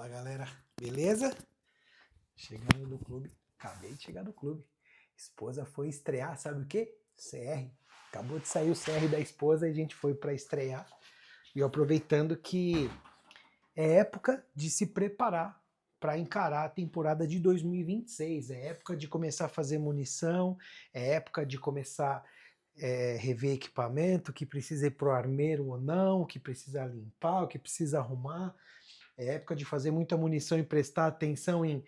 Fala galera, beleza? Chegando no clube, acabei de chegar no clube. Esposa foi estrear, sabe o quê? CR. Acabou de sair o CR da esposa e a gente foi para estrear. E eu aproveitando que é época de se preparar para encarar a temporada de 2026. É época de começar a fazer munição, é época de começar rever equipamento, que precisa ir pro armeiro ou não, que precisa limpar, o que precisa arrumar. É época de fazer muita munição e prestar atenção em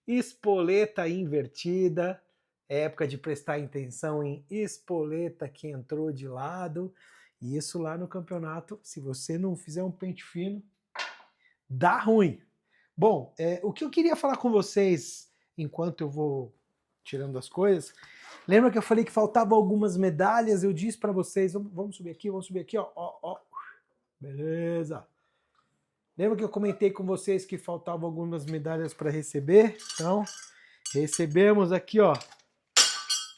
espoleta invertida. É época de prestar atenção em espoleta que entrou de lado. E isso lá no campeonato, se você não fizer um pente fino, dá ruim. Bom, o que eu queria falar com vocês enquanto eu vou tirando as coisas, lembra que eu falei que faltavam algumas medalhas? Eu disse para vocês, vamos subir aqui, ó. Beleza. Lembra que eu comentei com vocês que faltavam algumas medalhas para receber? Então, recebemos aqui, ó.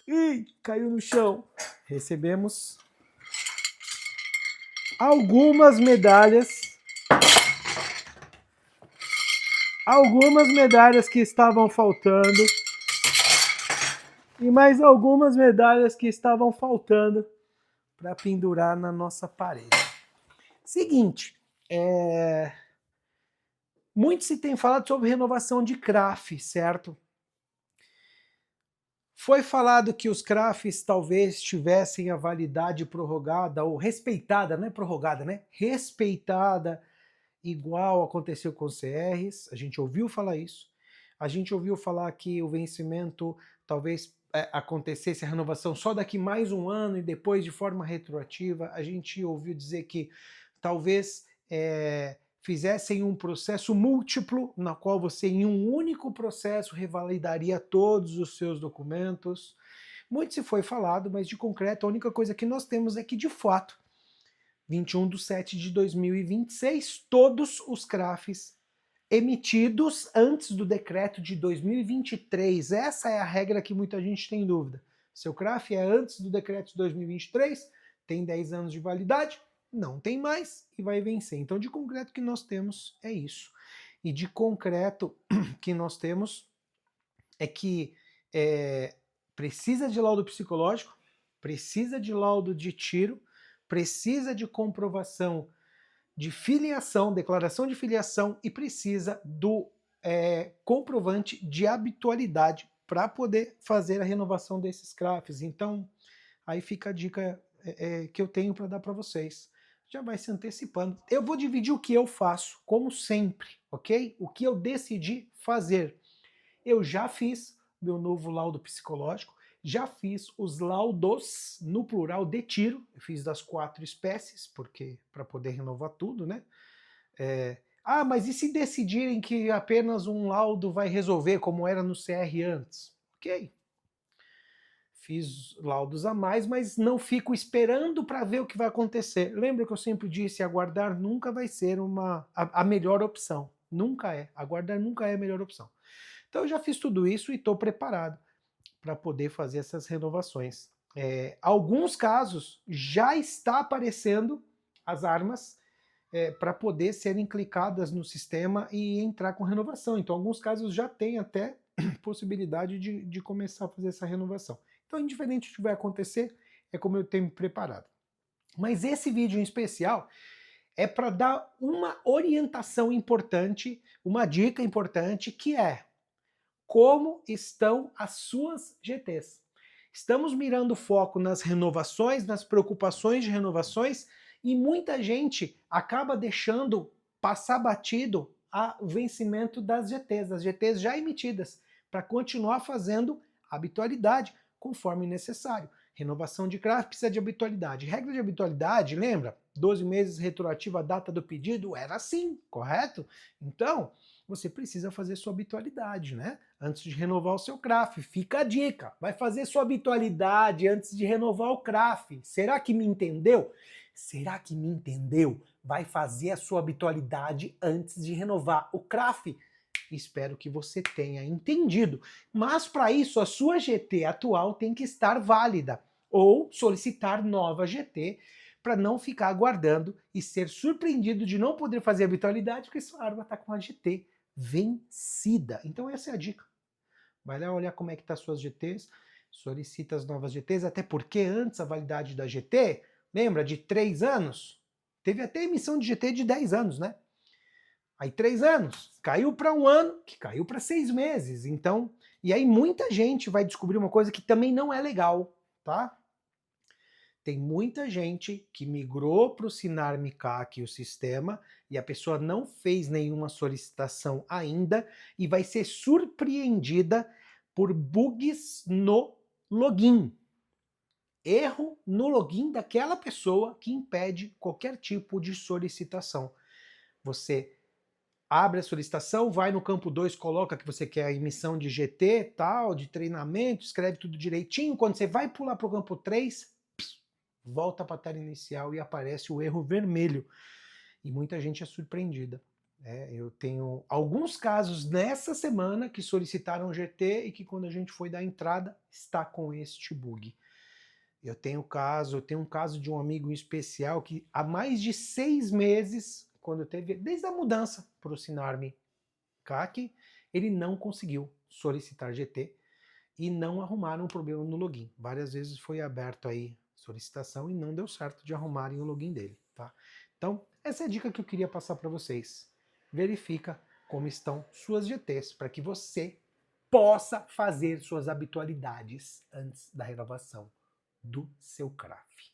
Ih, caiu no chão. Recebemos algumas medalhas. Algumas medalhas que estavam faltando. E mais algumas medalhas que estavam faltando para pendurar na nossa parede. Seguinte, muito se tem falado sobre renovação de CRAF, certo? Foi falado que os CRAFs talvez tivessem a validade prorrogada ou respeitada, não é prorrogada, né? Respeitada, igual aconteceu com os CRs. A gente ouviu falar isso. A gente ouviu falar que o vencimento talvez acontecesse a renovação só daqui mais um ano e depois de forma retroativa. A gente ouviu dizer que talvez fizessem um processo múltiplo, na qual você em um único processo revalidaria todos os seus documentos. Muito se foi falado, mas de concreto a única coisa que nós temos é que, de fato, 21/7/2026, todos os CRAFs emitidos antes do decreto de 2023. Essa é a regra que muita gente tem dúvida. Seu CRAF é antes do decreto de 2023, tem 10 anos de validade, não tem mais e vai vencer. Então, de concreto que nós temos é isso. E de concreto que nós temos é que precisa de laudo psicológico, precisa de laudo de tiro, precisa de comprovação de filiação, declaração de filiação e precisa do comprovante de habitualidade para poder fazer a renovação desses CRAFs. Então, aí fica a dica que eu tenho para dar para vocês. Já vai se antecipando. Eu vou dividir o que eu faço, como sempre, ok? O que eu decidi fazer. Eu já fiz meu novo laudo psicológico, já fiz os laudos, no plural, de tiro. Eu fiz das 4 espécies, porque para poder renovar tudo, né? Mas e se decidirem que apenas um laudo vai resolver, como era no CR antes? Ok. Fiz laudos a mais, mas não fico esperando para ver o que vai acontecer. Lembra que eu sempre disse, aguardar nunca vai ser a melhor opção. Nunca é. Aguardar nunca é a melhor opção. Então eu já fiz tudo isso e estou preparado para poder fazer essas renovações. Alguns casos já está aparecendo as armas para poder serem clicadas no sistema e entrar com renovação. Então, alguns casos já tem até possibilidade de começar a fazer essa renovação. Então, indiferente do que vai acontecer, é como eu tenho me preparado. Mas esse vídeo em especial é para dar uma orientação importante, uma dica importante, que é como estão as suas GTs. Estamos mirando foco nas renovações, nas preocupações de renovações, e muita gente acaba deixando passar batido o vencimento das GTs, as GTs já emitidas, para continuar fazendo habitualidade conforme necessário. Renovação de CRAF precisa de habitualidade. Regra de habitualidade, lembra? 12 meses retroativa à data do pedido, era assim, correto? Então, você precisa fazer sua habitualidade, né? Antes de renovar o seu CRAF. Fica a dica, vai fazer sua habitualidade antes de renovar o CRAF. Será que me entendeu? Será que me entendeu? Vai fazer a sua habitualidade antes de renovar o CRAF. Espero que você tenha entendido. Mas para isso, a sua GT atual tem que estar válida. Ou solicitar nova GT para não ficar aguardando e ser surpreendido de não poder fazer habitualidade porque sua arma está com a GT vencida. Então essa é a dica. Vai lá olhar como é que tá suas GTs, solicita as novas GTs, até porque antes a validade da GT, lembra, de 3 anos? Teve até emissão de GT de 10 anos, né? Aí 3 anos, caiu para 1 ano, que caiu para 6 meses. Então, e aí muita gente vai descobrir uma coisa que também não é legal, tá? Tem muita gente que migrou para o Sinar MiCAC, o sistema, e a pessoa não fez nenhuma solicitação ainda e vai ser surpreendida por bugs no login. Erro no login daquela pessoa que impede qualquer tipo de solicitação. Você abre a solicitação, vai no campo 2, coloca que você quer a emissão de GT, tal, de treinamento, escreve tudo direitinho. Quando você vai pular para o campo 3, volta para a tela inicial e aparece o erro vermelho. E muita gente é surpreendida. Eu tenho alguns casos nessa semana que solicitaram GT e que quando a gente foi dar entrada, está com este bug. Eu tenho um caso de um amigo em especial que há mais de 6 meses, quando teve, desde a mudança para o Sinarme CAC, ele não conseguiu solicitar GT e não arrumaram um problema no login. Várias vezes foi aberto aí solicitação e não deu certo de arrumarem o login dele, tá? Então, essa é a dica que eu queria passar para vocês. Verifica como estão suas GTs para que você possa fazer suas habitualidades antes da renovação do seu CRAF.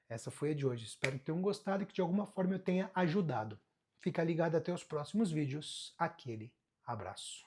Essa foi a de hoje. Espero que tenham gostado e que de alguma forma eu tenha ajudado. Fica ligado até os próximos vídeos. Aquele abraço.